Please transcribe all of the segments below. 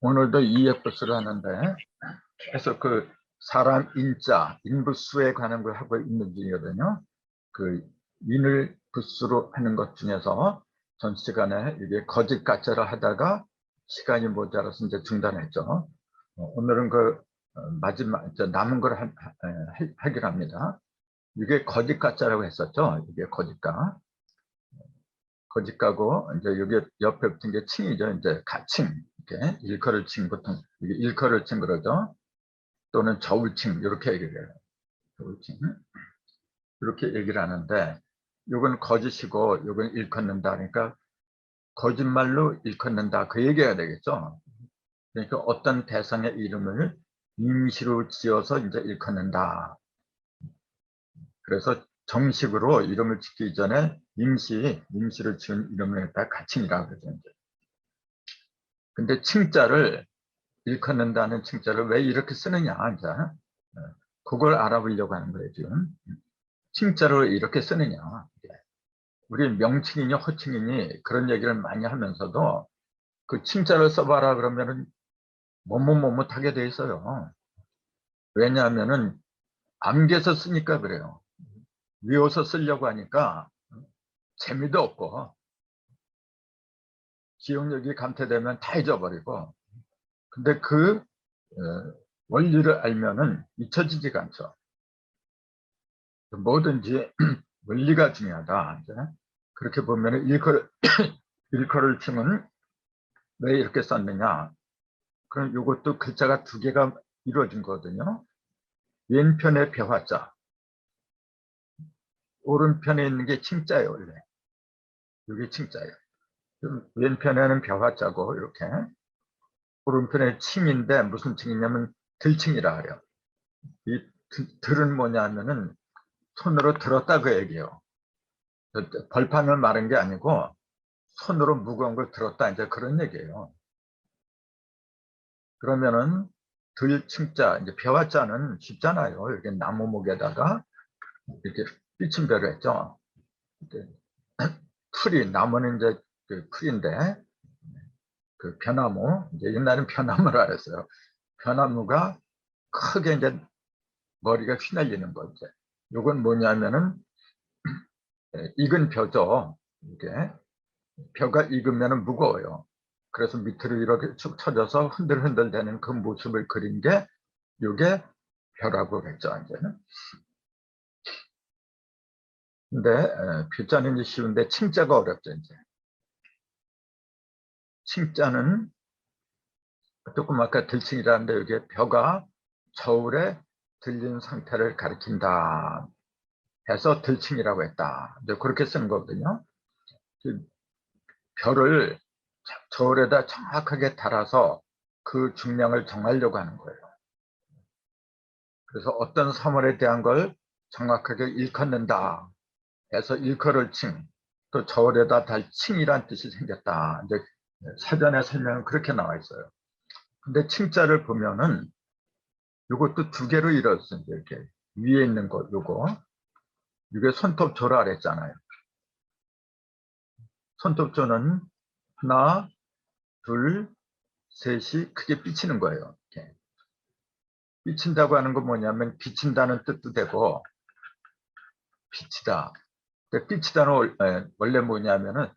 오늘도 EFS를 하는데 계속 그 사람 인자, 인부수에 관한 걸 하고 있는 중이거든요. 그 인을 부수로 하는 것 중에서 전 시간에 이게 거짓 가짜를 하다가 시간이 모자라서 이제 중단했죠. 오늘은 그 마지막 남은 걸 하기로 합니다. 이게 거짓 가짜라고 했었죠. 이게 거짓가. 거짓가고 이제 여기 옆에 붙은 게 칭이죠. 이제 가칭. 이렇게 일컬을 칭 보통 이게 일컬을 칭 그러죠. 또는 저울칭 이렇게 얘기를 해요. 저울칭 이렇게 얘기를 하는데 이건 거짓이고 이건 일컫는다. 그러니까 거짓말로 일컫는다. 그 얘기가 되겠죠. 그러니까 어떤 대상의 이름을 임시로 지어서 이제 일컫는다. 그래서 정식으로 이름을 짓기 전에 임시를 지은 이름을 갖다 가칭이라고 그러죠. 이제. 근데 칭자를 일컫는다는 칭자를 왜 이렇게 쓰느냐, 이제. 그걸 알아보려고 하는 거예요, 지금. 칭자를 이렇게 쓰느냐. 우리 명칭이니 호칭이니 그런 얘기를 많이 하면서도 그 칭자를 써봐라 그러면은 못하게 돼 있어요. 왜냐하면은 암기해서 쓰니까 그래요. 외워서 쓰려고 하니까 재미도 없고 기억력이 감퇴되면 다 잊어버리고 근데 그 원리를 알면은 잊혀지지가 않죠. 뭐든지 원리가 중요하다. 이제. 그렇게 보면은 일컬을 칭은 왜 이렇게 썼느냐? 그럼 이것도 글자가 두 개가 이루어진 거거든요. 왼편에 벼화자, 오른편에 있는 게 칭자예요, 원래. 이게 칭자예요. 왼편에는 벼화자고 이렇게 오른편에 칭인데 무슨 칭이냐면 들칭이라 그래요. 이 들은 뭐냐면은 손으로 들었다 그 얘기예요. 벌판을 마른 게 아니고 손으로 무거운 걸 들었다 이제 그런 얘기예요. 그러면은 들칭자 이제 벼화자는 쉽잖아요. 이렇게 나무목에다가 이렇게 삐침벼를 했죠. 이렇게 풀이 나무는 이제 그 풀인데 그 벼나무 이제 옛날엔 벼나무라 그랬어요. 벼나무가 크게 이제 머리가 휘날리는 거죠. 이건 뭐냐면은 익은 벼죠. 이게 벼가 익으면 무거워요. 그래서 밑으로 이렇게 축 처져서 흔들흔들 되는 그 모습을 그린 게 이게 벼라고 그랬죠. 이제는. 근데 벼자는 이제 쉬운데 칭자가 어렵죠. 이제 칭자는 조금 아까 들칭이라는데 여기에 벼가 저울에 들린 상태를 가리킨다 해서 들칭이라고 했다. 이제 그렇게 쓴 거거든요. 그 벼를 저울에다 정확하게 달아서 그 중량을 정하려고 하는 거예요. 그래서 어떤 사물에 대한 걸 정확하게 일컫는다 해서 일컬을 칭, 또 저울에다 달 칭이란 뜻이 생겼다. 이제 사전에 설명은 그렇게 나와 있어요. 근데 칭자를 보면은 이것도 두 개로 이루어졌어요. 이렇게 위에 있는 거 요거 이게 손톱조라 그랬잖아요. 손톱조는 하나, 둘, 셋이 크게 삐치는 거예요. 이렇게. 삐친다고 하는 건 뭐냐면 비친다는 뜻도 되고 비치다. 삐치다는 원래 뭐냐면은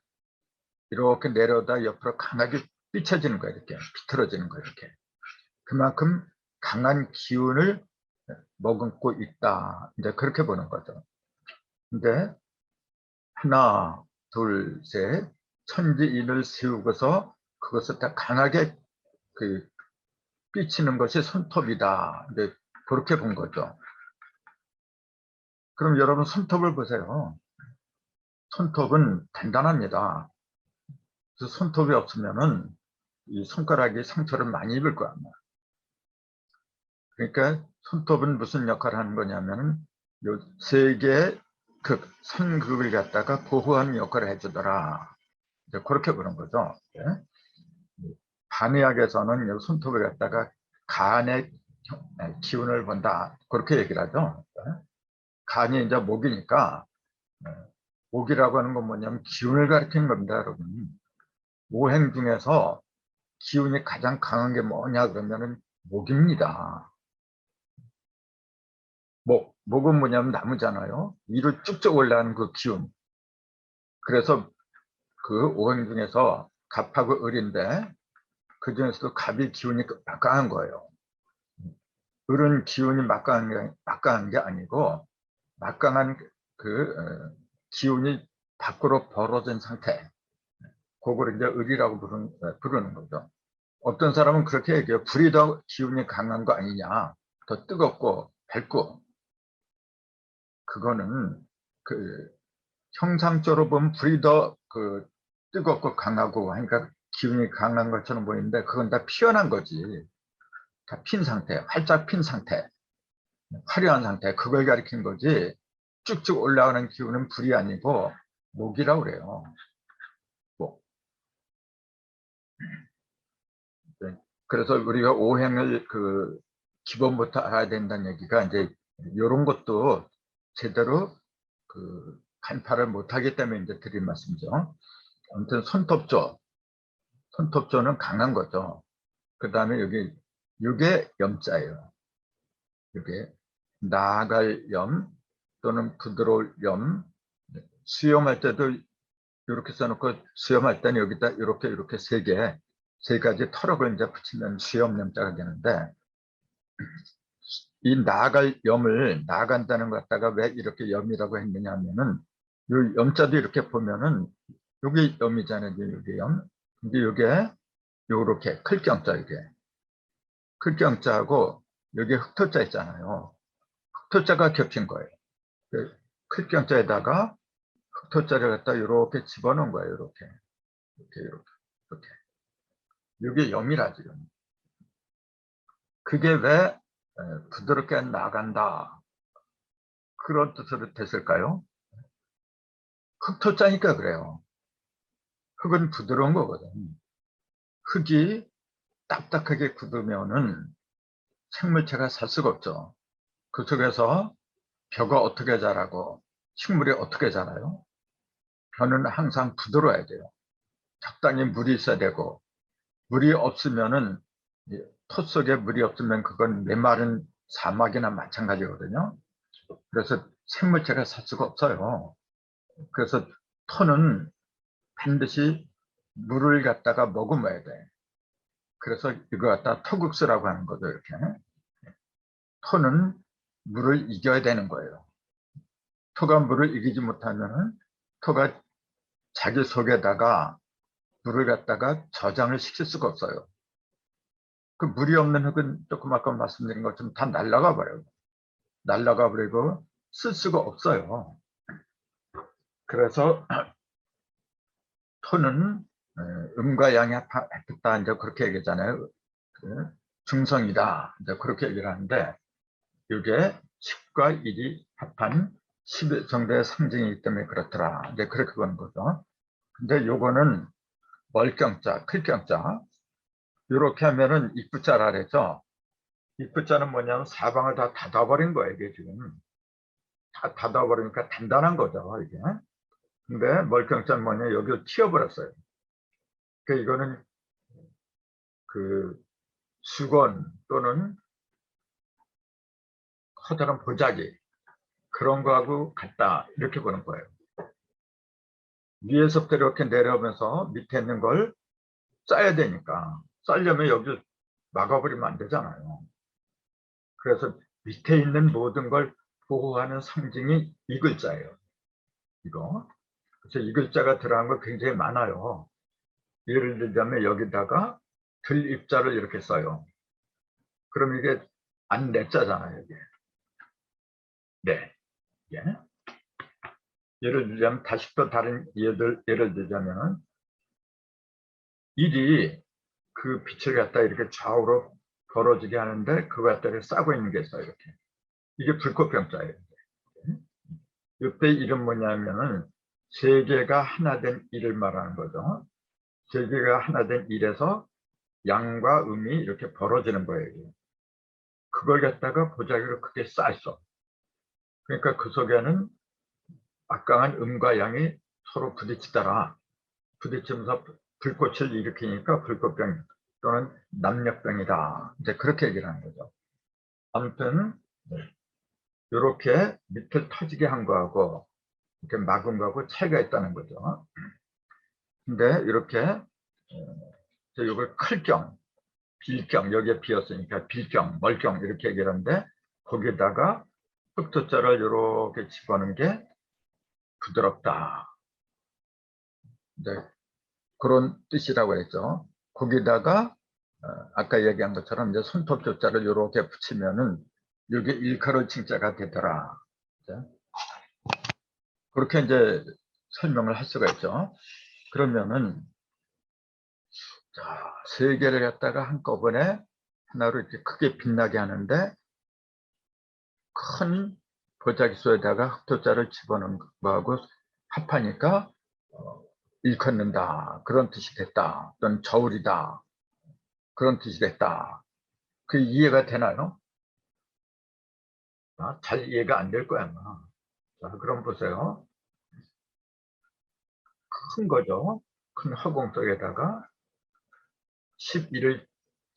이렇게 내려다 옆으로 강하게 삐쳐지는 거예요. 이렇게 비틀어지는 거예요. 이렇게. 그만큼 강한 기운을 머금고 있다. 이제 그렇게 보는 거죠. 근데 하나, 둘, 셋, 천지인을 세우고서 그것을 다 강하게 그 삐치는 것이 손톱이다. 이제 그렇게 본 거죠. 그럼 여러분 손톱을 보세요. 손톱은 단단합니다. 그래서 손톱이 없으면은 이 손가락이 상처를 많이 입을 거야. 그러니까 손톱은 무슨 역할을 하는 거냐면은 요 세 개의 선극을 갖다가 보호하는 역할을 해주더라. 이제 그렇게 보는 거죠. 네. 한의학에서는 요 손톱을 갖다가 간의 기운을 본다. 그렇게 얘기를 하죠. 네. 간이 이제 목이니까 목이라고 하는 건 뭐냐면 기운을 가리키는 겁니다, 여러분. 오행 중에서 기운이 가장 강한 게 뭐냐 그러면은 목입니다. 목은 뭐냐면 나무잖아요. 위로 쭉쭉 올라가는 그 기운. 그래서 그 오행 중에서 갑하고 을인데 그 중에서도 갑이 기운이 막강한 거예요. 을은 기운이 막강한 게 아니고 막강한 기운이 밖으로 벌어진 상태. 그걸 이제 을이라고 부르는 거죠. 어떤 사람은 그렇게 얘기해요. 불이 더 기운이 강한 거 아니냐. 더 뜨겁고 밝고. 그거는 그 형상적으로 보면 불이 더 뜨겁고 강하고 하니까 기운이 강한 것처럼 보이는데 그건 다 피어난 거지. 다 핀 상태, 활짝 핀 상태, 화려한 상태. 그걸 가리킨 거지. 쭉쭉 올라가는 기운은 불이 아니고 목이라고 그래요. 목. 네. 그래서 우리가 오행을 기본부터 알아야 된다는 얘기가 이제 이런 것도 제대로 간파를 못하기 때문에 이제 드린 말씀이죠. 아무튼 손톱조는 강한 거죠. 그 다음에 이게 염자예요. 이게 나아갈 염 또는 부드러울 염. 수염할 때도 이렇게 써놓고 수염할 때는 여기다 이렇게 세 가지 터럭을 이제 붙이면 수염염자가 되는데 이 나아갈 염을 나아간다는 것 갖다가 왜 이렇게 염이라고 했느냐 하면은 이 염자도 이렇게 보면은 여기 염이잖아요. 여기 염. 근데 이게 요렇게 클경자 이게 클경자하고 여기 흑토자 있잖아요. 흑토자가 겹친 거예요. 클경자에다가 흑토자를 갖다 이렇게 집어넣은 거예요. 이렇게. 이게 염이라죠. 그게 왜 부드럽게 나간다 그런 뜻으로 됐을까요? 흑토자니까 그래요. 흙은 부드러운 거거든. 흙이 딱딱하게 굳으면은 생물체가 살 수가 없죠. 그 속에서 벼가 어떻게 자라고 식물이 어떻게 자라요? 벼는 항상 부드러워야 돼요. 적당히 물이 있어야 되고 물이 없으면은 토 속에 물이 없으면 그건 메마른 사막이나 마찬가지거든요. 그래서 생물체가 살 수가 없어요. 그래서 토는 반드시 물을 갖다가 머금어야 돼. 그래서 이거 갖다 토국수라고 하는 거죠. 이렇게 토는 물을 이겨야 되는 거예요. 토가 물을 이기지 못하면은 토가 자기 속에다가 물을 갖다가 저장을 시킬 수가 없어요. 그 물이 없는 흙은 조금 아까 말씀드린 것처럼 다 날아가 버려요. 날아가 버리고 쓸 수가 없어요. 그래서 토는 음과 양이 합했다 이제 그렇게 얘기하잖아요. 중성이다 이제 그렇게 얘기를 하는데 이게 10과 1이 합한 10의 정도의 상징이기 때문에 그렇더라. 이제 그렇게 보는 거죠. 근데 요거는 멀경자, 클경자 이렇게 하면은 입구자라 그랬죠. 입구자는 뭐냐면 사방을 다 닫아버린 거예요. 이게 지금 다 닫아버리니까 단단한 거죠. 이게. 근데 멀경자는 뭐냐 여기를 튀어버렸어요. 그러니까 이거는 수건 또는 커다란 보자기 그런 거하고 같다 이렇게 보는 거예요. 위에서부터 이렇게 내려오면서 밑에 있는 걸 싸야 되니까 싸려면 여기 막아버리면 안 되잖아요. 그래서 밑에 있는 모든 걸 보호하는 상징이 이 글자예요. 이거. 그래서 이 글자가 들어간 거 굉장히 많아요. 예를 들자면 여기다가 들입자를 이렇게 써요. 그럼 이게 안 내자잖아요. 이게. 네. 예. 예를 들자면 다시 또 다른 예를 들자면 일이 그 빛을 갖다 이렇게 좌우로 벌어지게 하는데 그거 갖다 이렇게 싸고 있는 게 있어요. 이렇게. 이게 불꽃병자예요. 이때 이름 뭐냐면은 세계가 하나 된 일을 말하는 거죠. 세계가 하나 된 일에서 양과 음이 이렇게 벌어지는 거예요. 그걸 갖다가 보자기로 크게 쌓았어. 그러니까 그 속에는 막강한 음과 양이 서로 부딪히더라. 부딪히면서 불꽃을 일으키니까 불꽃병 또는 남력병이다. 이제 그렇게 얘기를 하는 거죠. 아무튼 이렇게 밑을 터지게 한 거하고 이렇게 막은 거하고 차이가 있다는 거죠. 근데 이렇게 이걸 클경, 빌경, 여기에 비었으니까 빌경, 멀경 이렇게 얘기를 하는데 거기에다가 흑토자를 이렇게 집어넣은 게 부드럽다. 이제 그런 뜻이라고 했죠. 거기다가 아까 얘기한 것처럼 이제 손톱조자를 이렇게 붙이면은 이게 일컬을 칭자가 되더라. 그렇게 이제 설명을 할 수가 있죠. 그러면은 자, 세 개를 갖다가 한꺼번에 하나로 이렇게 크게 빛나게 하는데 큰 보자기수에다가 흑토자를 집어넣은 거하고 합하니까 일컫는다 그런 뜻이 됐다 또는 저울이다 그런 뜻이 됐다. 그 이해가 되나요? 잘 이해가 안 될 거야 아마. 자, 그럼 보세요. 큰 거죠. 큰 허공 속에다가 12를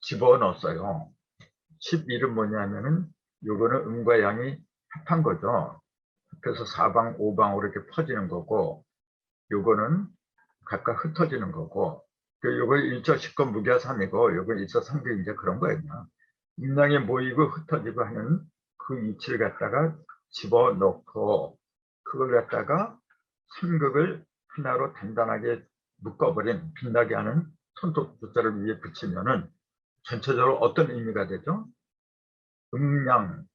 집어넣었어요. 11은 뭐냐면은 요거는 음과 양이 합한 거죠. 그래서 4방, 5방으로 이렇게 퍼지는 거고 요거는 각각 흩어지는 거고 요거 1차 10건 무게가 3이고 요거 1차 3개 이제 그런 거예요. 음량이 모이고 흩어지고 하는 그 이치를 갖다가 집어넣고 그걸 갖다가 삼극을 하나로 단단하게 묶어버린 빛나게 하는 손톱 숫자를 위에 붙이면은 전체적으로 어떤 의미가 되죠? 음양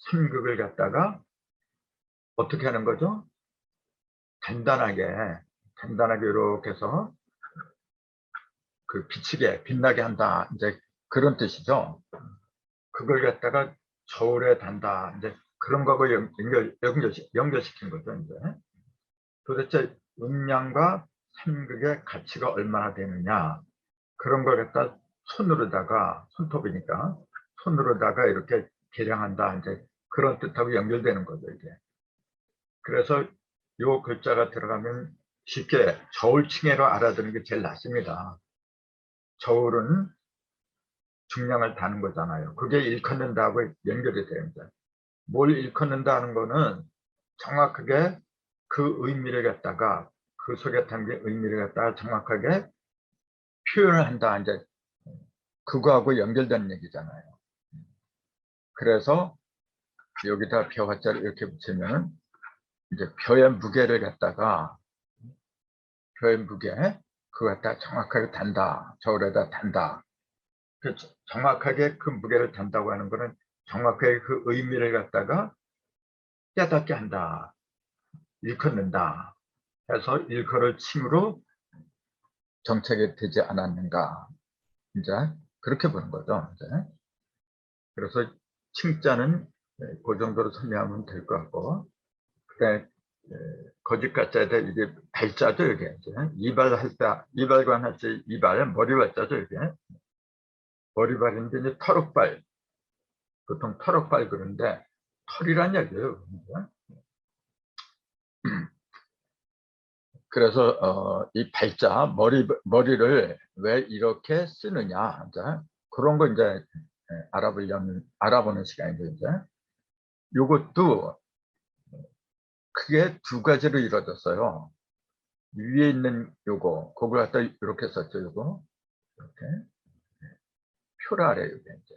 삼극을 갖다가 어떻게 하는 거죠? 단단하게 이렇게 해서 그 비치게 빛나게 한다 이제 그런 뜻이죠. 그걸 갖다가 저울에 단다 이제 그런 거하고 연결시킨 거죠. 이제 도대체 음양과 삼극의 가치가 얼마나 되느냐 그런 걸 갖다 손으로다가 손톱이니까 손으로다가 이렇게 계량한다 이제 그런 뜻하고 연결되는 거죠. 이게 그래서 요 글자가 들어가면 쉽게 저울칭해로 알아듣는 게 제일 낫습니다. 저울은 중량을 다는 거잖아요. 그게 일컫는다고 연결이 됩니다. 뭘 일컫는다는 거는 정확하게 그 의미를 갖다가 그 속에 담긴 의미를 갖다가 정확하게 표현을 한다. 이제 그거하고 연결된 얘기잖아요. 그래서 여기다 벼화자를 이렇게 붙이면 이제 벼의 무게를 갖다가 벼의 무게 그거 갖다 정확하게 단다. 저울에다 단다. 정확하게 그 무게를 단다고 하는 거는 정확하게 그 의미를 갖다가 깨닫게 한다. 일컫는다. 해서 일컬을 칭으로 정착이 되지 않았는가. 이제 그렇게 보는 거죠. 이제. 그래서 칭자는 그 정도로 설명하면 될 것 같고, 그다음에 거짓 가짜에 대해 이게 발자죠. 이게 이제 이발할 때 이발관 할 때 이발 머리발자죠. 이게 머리발인데 이제 털옥발 보통 털옥발 그런데 털이란 얘기예요. 그래서 이 발자 머리를 왜 이렇게 쓰느냐 이제 그런 거 이제 알아보는 시간이죠. 이제 이것도 크게 두 가지로 이루어졌어요. 위에 있는 요거 그걸 갖다 이렇게 썼죠. 요거 이렇게 표라래 이게 이제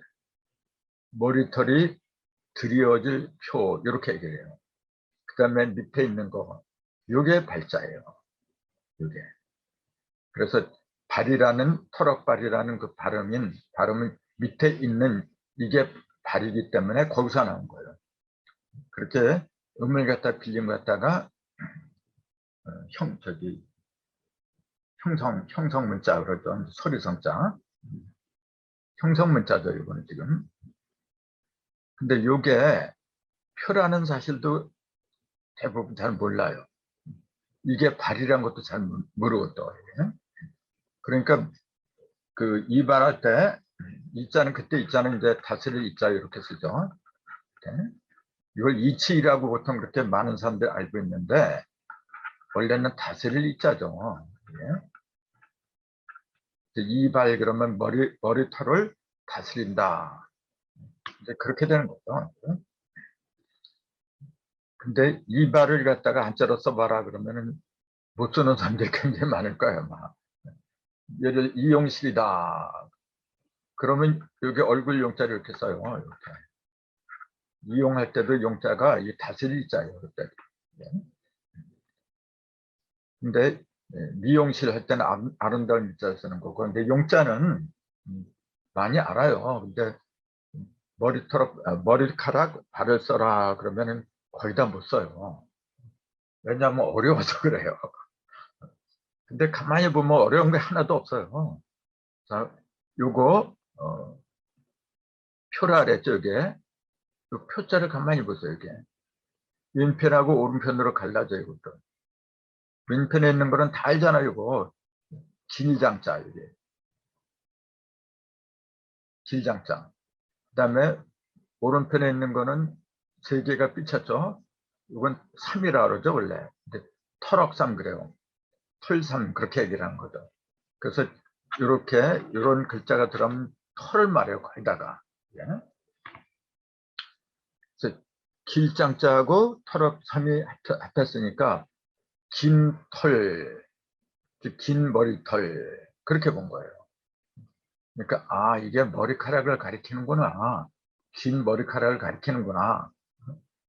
머리털이 드리워질 표 이렇게 얘기를 해요. 그 다음에 밑에 있는 거 요게 발자예요. 요게 그래서 발이라는 털옥발이라는 그 발음은 밑에 있는 이게 발이기 때문에 거기서 나온 거예요. 그렇게 음을 갖다 빌림 갖다가 형성 문자 그러죠. 소리성자 형성 문자죠. 이거는 지금. 근데 요게 표라는 사실도 대부분 잘 몰라요. 이게 발이란 것도 잘 모르고 또 그러니까 그 이발할 때 이자는 그때 이자는 이제 다스릴 이자 이렇게 쓰죠. 이렇게. 이걸 이치라고 보통 그렇게 많은 사람들이 알고 있는데 원래는 다스릴 이자죠. 예. 이발 그러면 머리털을 다스린다. 이제 그렇게 되는 거죠. 근데 이발을 갖다가 한자로 써봐라 그러면은 못 쓰는 사람들이 굉장히 많을 거예요, 아마. 예를 이용실이다. 그러면 여기 얼굴 용자를 이렇게 써요. 이렇게. 이용할 때도 용자가 이 다스릴 자예요. 그때. 근데 미용실 할 때는 아름다운 일자를 쓰는 거고, 근데 용자는 많이 알아요. 근데 머리카락 발을 써라 그러면은 거의 다 못 써요. 왜냐하면 어려워서 그래요. 근데 가만히 보면 어려운 게 하나도 없어요. 자, 요거 표라 그랬죠, 이게. 요 표자를 가만히 보세요, 이게. 왼편하고 오른편으로 갈라져요, 이것도. 왼편에 있는 거는 다 알잖아요, 이거. 길장자, 이게. 길장자. 그 다음에 오른편에 있는 거는 세 개가 삐쳤죠. 이건 3이라 그러죠, 원래. 근데 털억삼 그래요. 털삼, 그렇게 얘기를 하는 거죠. 그래서 이렇게, 이런 글자가 들어가면 털을 말해요, 거기다가. 예? 그래서 길장자하고 털억삼이 합했으니까 긴 털, 긴 머리털, 그렇게 본 거예요. 그러니까, 아, 이게 머리카락을 가리키는구나. 긴 머리카락을 가리키는구나.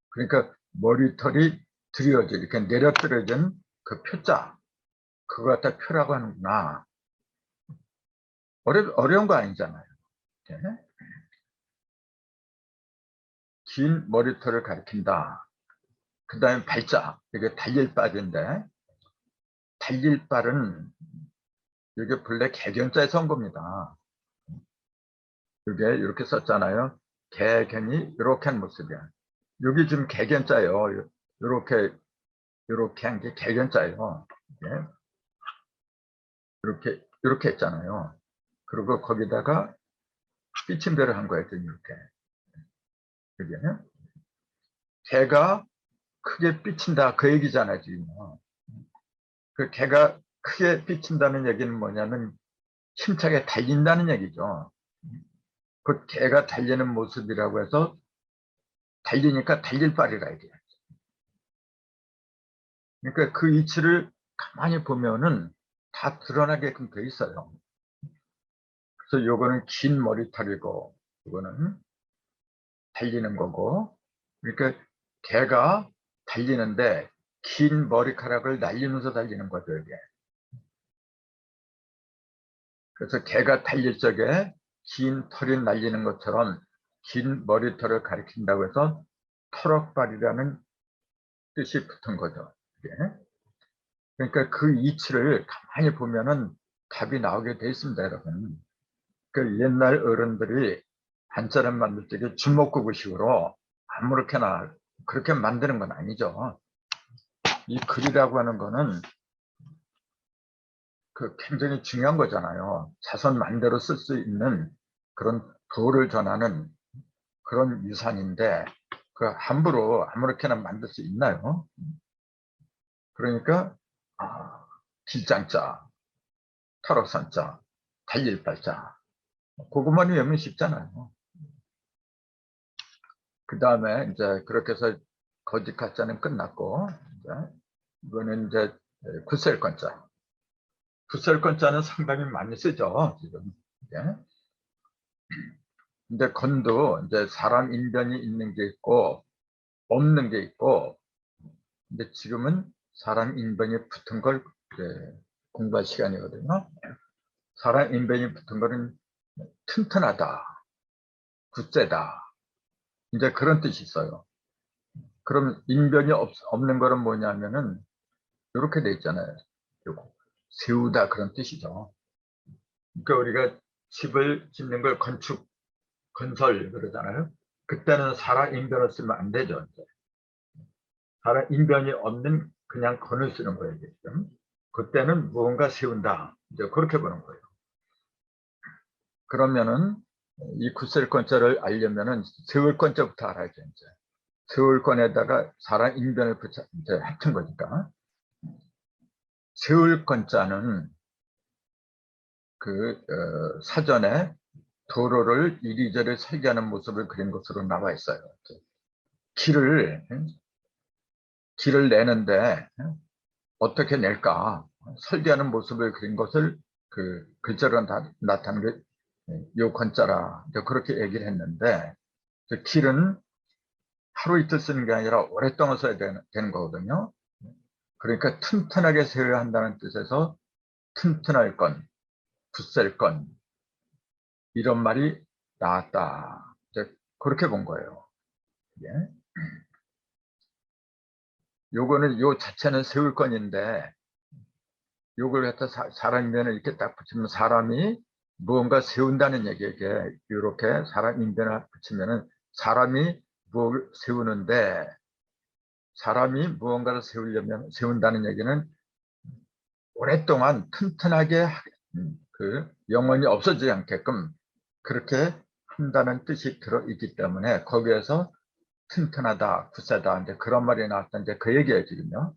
그러니까 머리털이 드려져, 이렇게 내려뜨려진 그 표자, 그거 갖다 표라고 하는구나. 어려운 거 아니잖아요. 네? 긴 머리털을 가리킨다. 그 다음에 발자, 이게 달릴바인데, 달릴발은 이게 본래 개견자에서 온 겁니다. 이게 이렇게 썼잖아요. 개견이 이렇게 한 모습이야. 여기 지금 개견자예요. 이렇게 한 게 개견자예요. 이렇게 했잖아요. 그리고 거기다가 삐침대를 한 거예요. 이렇게. 그게 개가 크게 삐친다 그 얘기잖아요. 지금. 그 개가 크게 삐친다는 얘기는 뭐냐면 힘차게 달린다는 얘기죠. 그 개가 달리는 모습이라고 해서 달리니까 달릴 바리라 이게. 그러니까 그 이치를 가만히 보면은 다 드러나게끔 돼 있어요. 그래서 요거는 긴 머리털이고 이거는 달리는 거고, 그러니까 개가 달리는데 긴 머리카락을 날리면서 달리는 거죠, 이게. 그래서 개가 달릴 적에 긴 털이 날리는 것처럼 긴 머리털을 가리킨다고 해서 털억발이라는 뜻이 붙은 거죠. 이게. 그러니까 그 이치를 가만히 보면은 답이 나오게 돼 있습니다, 여러분. 그 옛날 어른들이 한자를 만들 때 주먹구구식으로 아무렇게나 그렇게 만드는 건 아니죠. 이 글이라고 하는 거는 그 굉장히 중요한 거잖아요. 자손 만대로 쓸 수 있는 그런 도를 전하는 그런 유산인데 그 함부로 아무렇게나 만들 수 있나요? 그러니까 길장자, 털옥선자, 달릴발자 그것만 외우면 쉽잖아요. 그 다음에 이제 그렇게 해서 거짓 가짜는 끝났고 이제 이거는 이제 굿셀건자. 굿셀건자는 상당히 많이 쓰죠 지금. 예. 근데 건도 이제 사람 인변이 있는 게 있고 없는 게 있고, 근데 지금은 사람 인변이 붙은 걸 공부할 시간이거든요. 사람 인변이 붙은 거는 튼튼하다, 굳세다, 이제 그런 뜻이 있어요. 그럼 인변이 없는 거는 뭐냐면은 이렇게 돼 있잖아요. 요거 세우다 그런 뜻이죠. 그러니까 우리가 집을 짓는 걸 건설 그러잖아요. 그때는 사람 인변을 쓰면 안 되죠. 이제. 사람 인변이 없는 그냥 건을 쓰는 거예요. 지금. 그때는 무언가 세운다. 이제 그렇게 보는 거예요. 그러면은 이 굳셀건자를 알려면은 세울건자부터 알아야죠. 이제. 세울건에다가 사람 인변을 이제 합친 거니까. 세울건자는 사전에 도로를 이리저리 설계하는 모습을 그린 것으로 나와 있어요. 길을 내는데 어떻게 낼까? 설계하는 모습을 그린 것을 글자로 나타낸 게 요 건자라 그렇게 얘기를 했는데, 길은 하루 이틀 쓰는 게 아니라 오랫동안 써야 되는 거거든요. 그러니까 튼튼하게 세워야 한다는 뜻에서 튼튼할 건, 굳셀 건, 이런 말이 나왔다. 그렇게 본 거예요. 예. 요거는 요 자체는 세울 건인데, 요걸 갖다 사람인변을 이렇게 딱 붙이면 사람이 무언가 세운다는 얘기에게 이렇게 사람 인변을 붙이면은 사람이 무엇을 세우는데, 사람이 무언가를 세운다는 얘기는 오랫동안 튼튼하게 영혼이 없어지지 않게끔 그렇게 한다는 뜻이 들어있기 때문에 거기에서 튼튼하다, 굳세다 이제 그런 말이 나왔던데 그 얘기예요 지금요.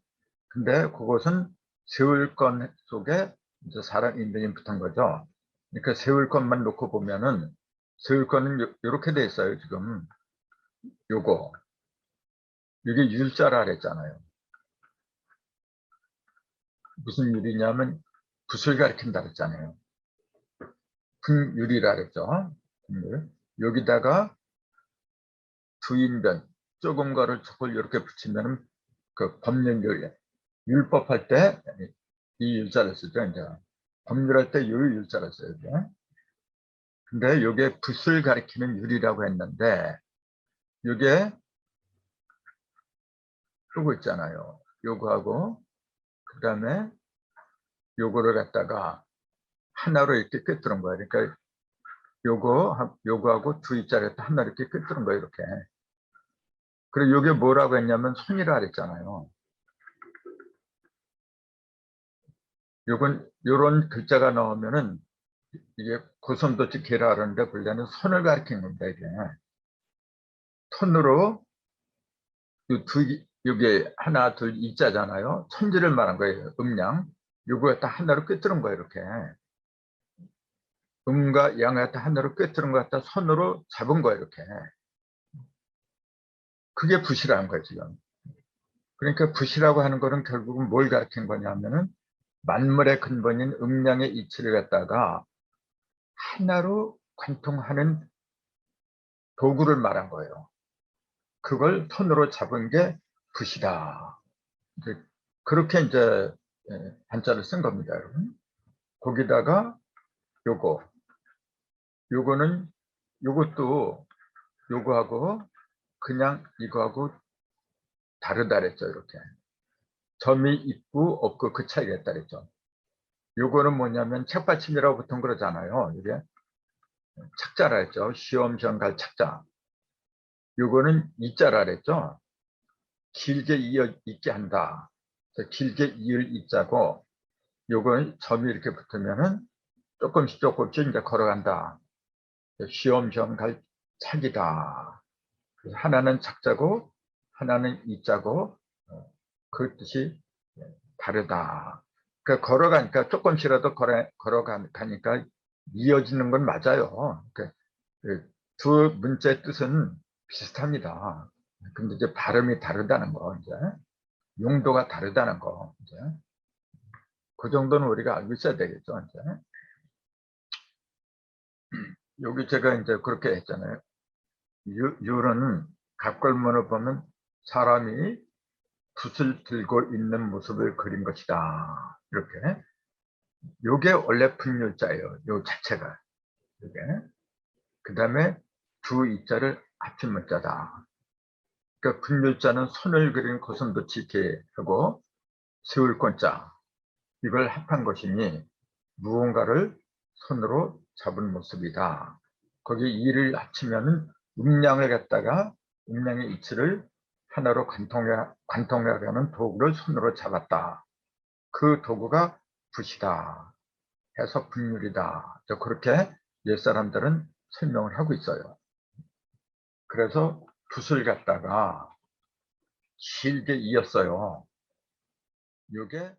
근데 그것은 세울 건 속에 이제 사람 인변이 붙은 거죠. 그러니까 세울 것만 놓고 보면은 세울 거는 이렇게 돼 있어요 지금. 이게 율자라 그랬잖아요. 무슨 율이냐면 붓을 가리킨다 그랬잖아요. 분율이라 그랬죠. 분율. 여기다가 두인변 조금 거를 조금 이렇게 붙이면 법률 율법할 때 이 율자를 쓰죠. 이제 법률할 때 이 율자를 써야 돼. 근데 이게 붓을 가리키는 율이라고 했는데 이게 요거 있잖아요. 요거하고 그 다음에 요거를 갖다가 하나로 이렇게 꿰뚫은 거예요. 그러니까 요거하고 두 입자를 하나로 이렇게 꿰뚫은 거예요. 이렇게. 그리고 이게 뭐라고 했냐면 손이라 그랬잖아요. 요런 글자가 나오면은 이게 고슴도치 개라 그러는데 본래는 손을 가리키는 겁니다. 이게 손으로 요게 하나 둘 이자잖아요. 천지를 말한 거예요. 음량 요거 갖다 하나로 꿰뚫은 거예요. 이렇게 음과 양을 갖다 하나로 꿰뚫은 거 갖다 손으로 잡은 거예요. 이렇게 그게 붓이라는 거예요. 지금. 그러니까 붓이라고 하는 거는 결국은 뭘 가리키는 거냐면은 만물의 근본인 음량의 이치를 갖다가 하나로 관통하는 도구를 말한 거예요. 그걸 손으로 잡은 게 붓이다. 그렇게 이제 한자를 쓴 겁니다, 여러분. 거기다가 요거는 요것도 요거하고 그냥 이거하고 다르다 그랬죠. 이렇게 점이 있고 없고 그 차이가 있다 그랬죠. 요거는 뭐냐면 책받침이라고 보통 그러잖아요. 이게 착자라 했죠. 시험시험 갈 착자. 요거는 이자라 그랬죠. 길게 있게 한다. 길게 이을 이자고 요건 점이 이렇게 붙으면은 조금씩 이제 걸어간다. 시험시험 갈 착이다. 그래서 하나는 착자고 하나는 이자고 그 뜻이 다르다. 그러니까 걸어가니까 조금씩이라도 걸어가니까 이어지는 건 맞아요. 두 문자의 뜻은 비슷합니다. 근데 이제 발음이 다르다는 거, 이제 용도가 다르다는 거, 이제 그 정도는 우리가 알고 있어야 되겠죠. 이제 여기 제가 이제 그렇게 했잖아요. 율은 각걸문을 보면 사람이 붓을 들고 있는 모습을 그린 것이다. 이렇게. 요게 원래 분율자예요. 요 자체가. 요게. 그 다음에 두 이자를 합친 문자다. 그러니까 분율자는 손을 그린 고슴도치 개하고 세울 권자 이걸 합한 것이니 무언가를 손으로 잡은 모습이다. 거기 이를 합치면 음량을 갖다가 음량의 이치를 하나로 관통하려는 도구를 손으로 잡았다. 그 도구가 붓이다. 해서 분율이다. 그렇게 옛사람들은 설명을 하고 있어요. 그래서 붓을 갖다가 길게 이었어요. 이게